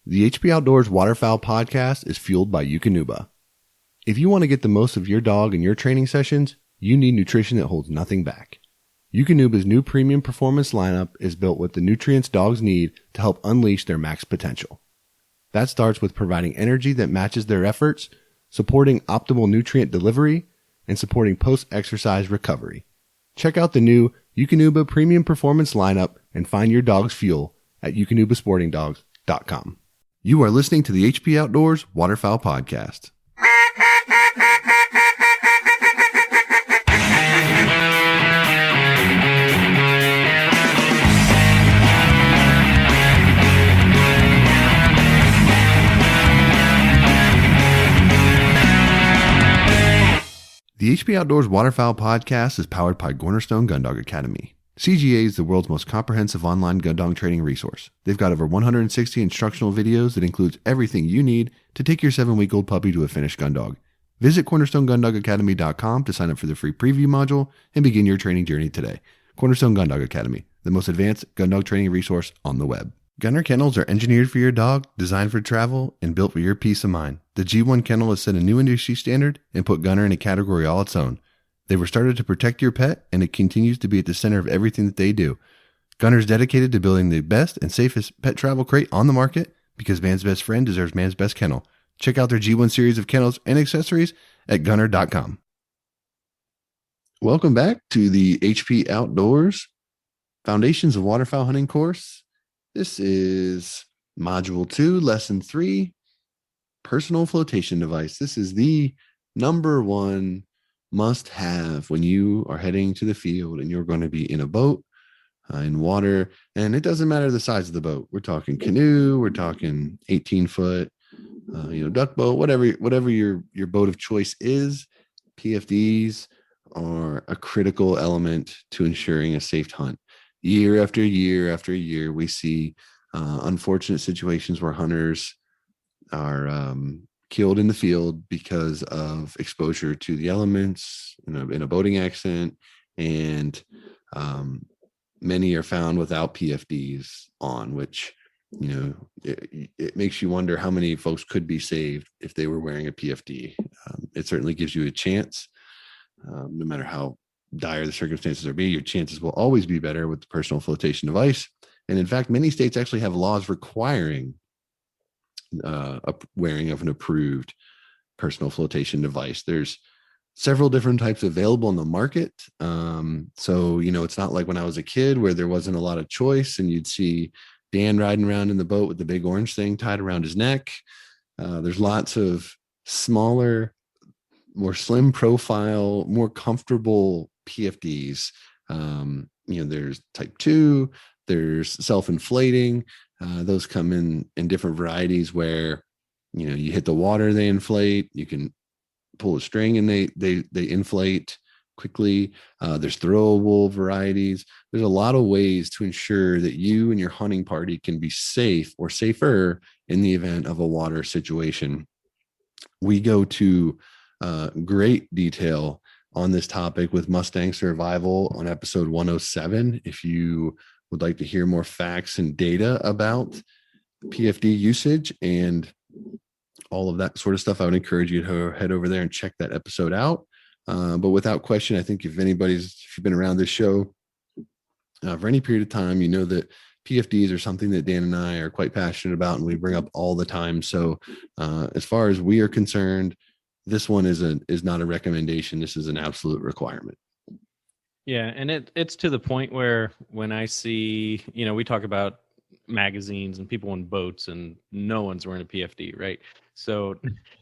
The HP Outdoors Waterfowl podcast is fueled by Eukanuba. If you want to get the most of your dog in your training sessions, you need nutrition that holds nothing back. Eukanuba's new premium performance lineup is built with the nutrients dogs need to help unleash their max potential. That starts with providing energy that matches their efforts, supporting optimal nutrient delivery, and supporting post-exercise recovery. Check out the new Eukanuba premium performance lineup and find your dog's fuel at eukanubasportingdogs.com. You are listening to the HP Outdoors Waterfowl Podcast. The HP Outdoors Waterfowl Podcast is powered by Cornerstone Gun Dog Academy. CGA is the world's most comprehensive online gun dog training resource. They've got over 160 instructional videos that includes everything you need to take your 7-week-old puppy to a finished gun dog. Visit cornerstonegundogacademy.com to sign up for the free preview module and begin your training journey today. Cornerstone Gun Dog Academy, the most advanced gun dog training resource on the web. Gunner kennels are engineered for your dog, designed for travel, and built for your peace of mind. The G1 kennel has set a new industry standard and put Gunner in a category all its own. They were started to protect your pet, and it continues to be at the center of everything that they do. Gunner's dedicated to building the best and safest pet travel crate on the market because man's best friend deserves man's best kennel. Check out their G1 series of kennels and accessories at gunner.com. Welcome back to the HP Outdoors Foundations of Waterfowl Hunting course. This is Module 2, Lesson 3, Personal Flotation Device. This is the number one must-have when you are heading to the field and you're going to be in a boat, in water, and it doesn't matter the size of the boat. We're talking canoe, we're talking 18-foot, duck boat, whatever your boat of choice is. PFDs are a critical element to ensuring a safe hunt. Year after year after year, we see unfortunate situations where hunters are killed in the field because of exposure to the elements in a boating accident, and many are found without PFDs on, which it makes you wonder how many folks could be saved if they were wearing a PFD. It certainly gives you a chance, no matter how dire the circumstances are, your chances will always be better with the personal flotation device. And in fact, many states actually have laws requiring wearing of an approved personal flotation device. There's several different types available in the market. So it's not like when I was a kid where there wasn't a lot of choice and you'd see Dan riding around in the boat with the big orange thing tied around his neck. There's lots of smaller, more slim profile, more comfortable PFDs. There's type 2, there's self-inflating. Those come in different varieties where, you hit the water, they inflate. You can pull a string and they inflate quickly. There's throwable varieties. There's a lot of ways to ensure that you and your hunting party can be safe or safer in the event of a water situation. We go to great detail on this topic with Mustang Survival on episode 107. If you would like to hear more facts and data about PFD usage and all of that sort of stuff, I would encourage you to head over there and check that episode out. But without question, I think if you've been around this show for any period of time, you know that PFDs are something that Dan and I are quite passionate about and we bring up all the time. So as far as we are concerned, this one is not a recommendation. This is an absolute requirement. Yeah, and it's to the point where when I see, we talk about magazines and people in boats and no one's wearing a PFD, right? So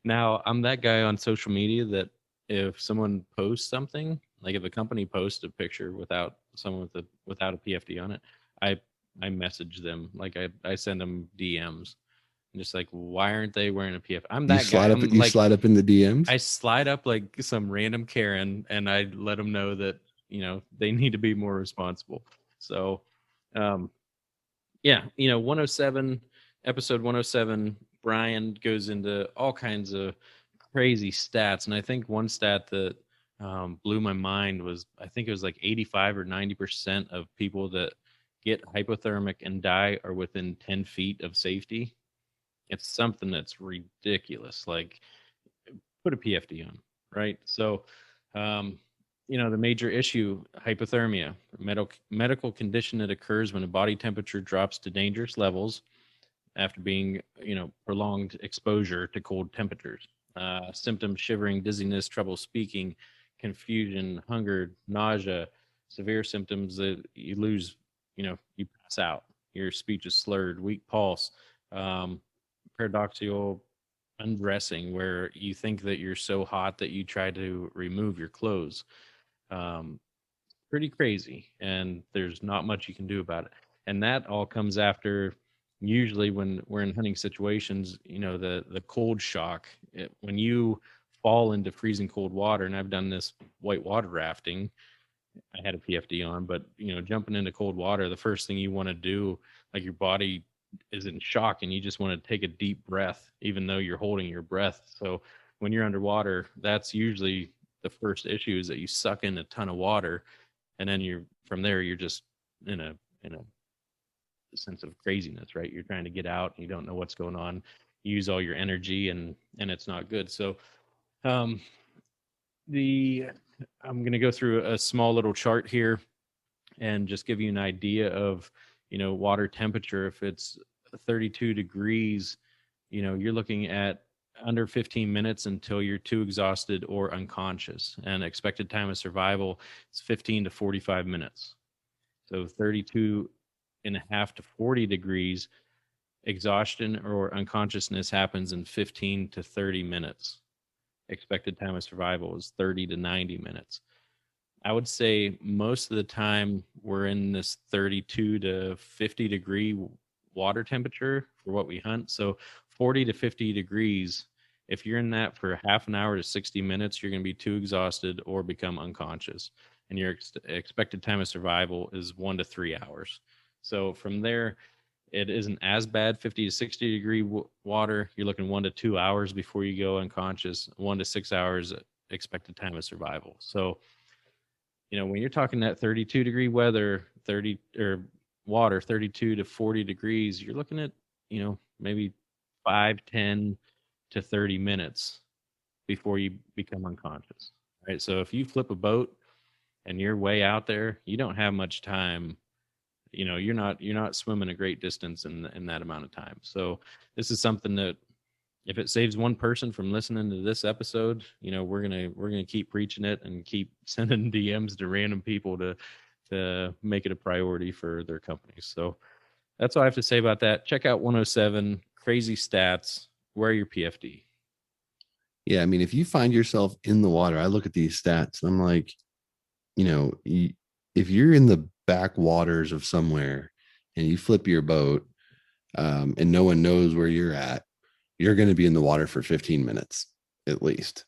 now I'm that guy on social media that if someone posts something, like if a company posts a picture without someone without a PFD on it, I message them, like I send them DMs. I'm just like, why aren't they wearing a PFD? I'm that guy. You slide up in the DMs? I slide up like some random Karen and I let them know that they need to be more responsible. So, 107, episode 107, Brian goes into all kinds of crazy stats. And I think one stat that blew my mind was, I think it was like 85 or 90% of people that get hypothermic and die are within 10 feet of safety. It's something that's ridiculous. Like, put a PFD on, right? So, um, the major issue, hypothermia, medical condition that occurs when a body temperature drops to dangerous levels after being, prolonged exposure to cold temperatures. Symptoms: shivering, dizziness, trouble speaking, confusion, hunger, nausea. Severe symptoms that you lose, you pass out. Your speech is slurred, weak pulse, um, paradoxical undressing, where you think that you're so hot that you try to remove your clothes. Um, Pretty crazy, and there's not much you can do about it. And that all comes after, usually when we're in hunting situations, the cold shock. When you fall into freezing cold water, and I've done this white water rafting, I had a PFD on, but jumping into cold water, the first thing you want to do, like, your body is in shock and you just want to take a deep breath, even though you're holding your breath. So when you're underwater, that's usually the first issue, is that you suck in a ton of water, and then you're just in a sense of craziness, right? You're trying to get out and you don't know what's going on. You use all your energy, and it's not good. So um the I'm going to go through a small little chart here and just give you an idea of, water temperature. If it's 32 degrees, you're looking at under 15 minutes until you're too exhausted or unconscious. And expected time of survival is 15 to 45 minutes. So 32 and a half to 40 degrees, exhaustion or unconsciousness happens in 15 to 30 minutes. Expected time of survival is 30 to 90 minutes. I would say most of the time we're in this 32 to 50 degree water temperature for what we hunt. So 40 to 50 degrees, if you're in that for half an hour to 60 minutes, you're going to be too exhausted or become unconscious. And your expected time of survival is 1 to 3 hours. So from there, it isn't as bad. 50 to 60 degree water, you're looking 1 to 2 hours before you go unconscious. 1 to 6 hours expected time of survival. So, when you're talking that 32 degree weather, 30 or water, 32 to 40 degrees, you're looking at, maybe 5, 10 to 30 minutes before you become unconscious. Right. So if you flip a boat and you're way out there, you don't have much time. You're not swimming a great distance in that amount of time. So this is something that, if it saves one person from listening to this episode, we're gonna keep preaching it and keep sending DMs to random people to make it a priority for their companies. So that's all I have to say about that. Check out 107 Crazy Stats. Wear your PFD. Yeah, I mean, if you find yourself in the water, I look at these stats and I'm like, if you're in the backwaters of somewhere and you flip your boat, and no one knows where you're going to be in the water for 15 minutes at least.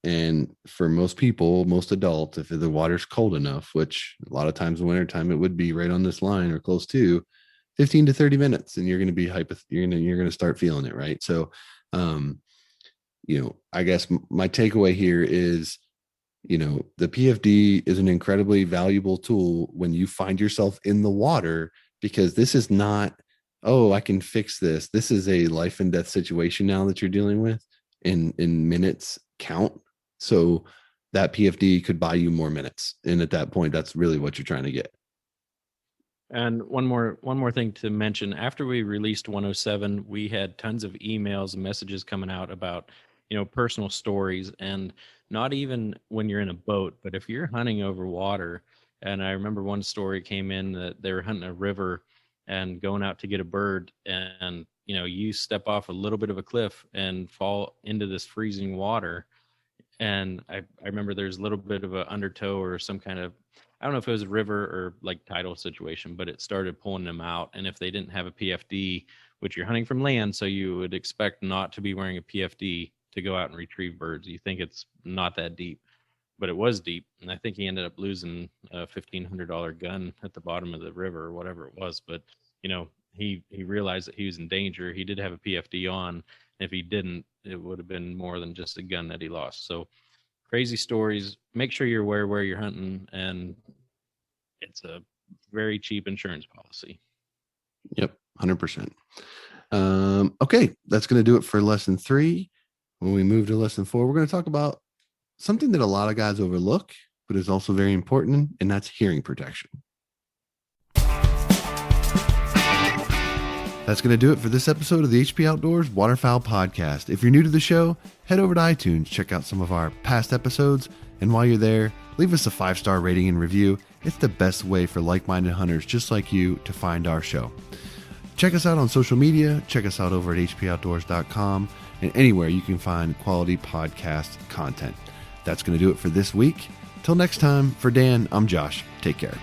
And for most people, most adults, if the water's cold enough, which a lot of times in wintertime, it would be right on this line or close to 15 to 30 minutes, and you're going to be you're going to start feeling it. Right. So, I guess my takeaway here is, the PFD is an incredibly valuable tool when you find yourself in the water, because this is not, oh, I can fix this. This is a life and death situation now that you're dealing with, in minutes count. So that PFD could buy you more minutes. And at that point, that's really what you're trying to get. And one more thing to mention: after we released 107, we had tons of emails and messages coming out about, personal stories. And not even when you're in a boat, but if you're hunting over water. And I remember one story came in that they were hunting a river and going out to get a bird, and you step off a little bit of a cliff and fall into this freezing water. And I remember there's a little bit of an undertow or some kind of, I don't know if it was a river or like tidal situation, but it started pulling them out. And if they didn't have a PFD, which you're hunting from land, so you would expect not to be wearing a PFD to go out and retrieve birds. You think it's not that deep, but it was deep. And I think he ended up losing a $1,500 gun at the bottom of the river or whatever it was. But, he realized that he was in danger. He did have a PFD on. If he didn't, it would have been more than just a gun that he lost. So crazy stories. Make sure you're aware where you're hunting, and it's a very cheap insurance policy. Yep, 100%. Okay, that's going to do it for lesson 3. When we move to lesson 4, we're going to talk about something that a lot of guys overlook, but is also very important, and that's hearing protection. That's going to do it for this episode of the HP Outdoors Waterfowl Podcast. If you're new to the show, head over to iTunes, check out some of our past episodes, and while you're there, leave us a 5-star rating and review. It's the best way for like-minded hunters just like you to find our show. Check us out on social media. Check us out over at hpoutdoors.com and anywhere you can find quality podcast content. That's going to do it for this week. Till next time, for Dan, I'm Josh. Take care.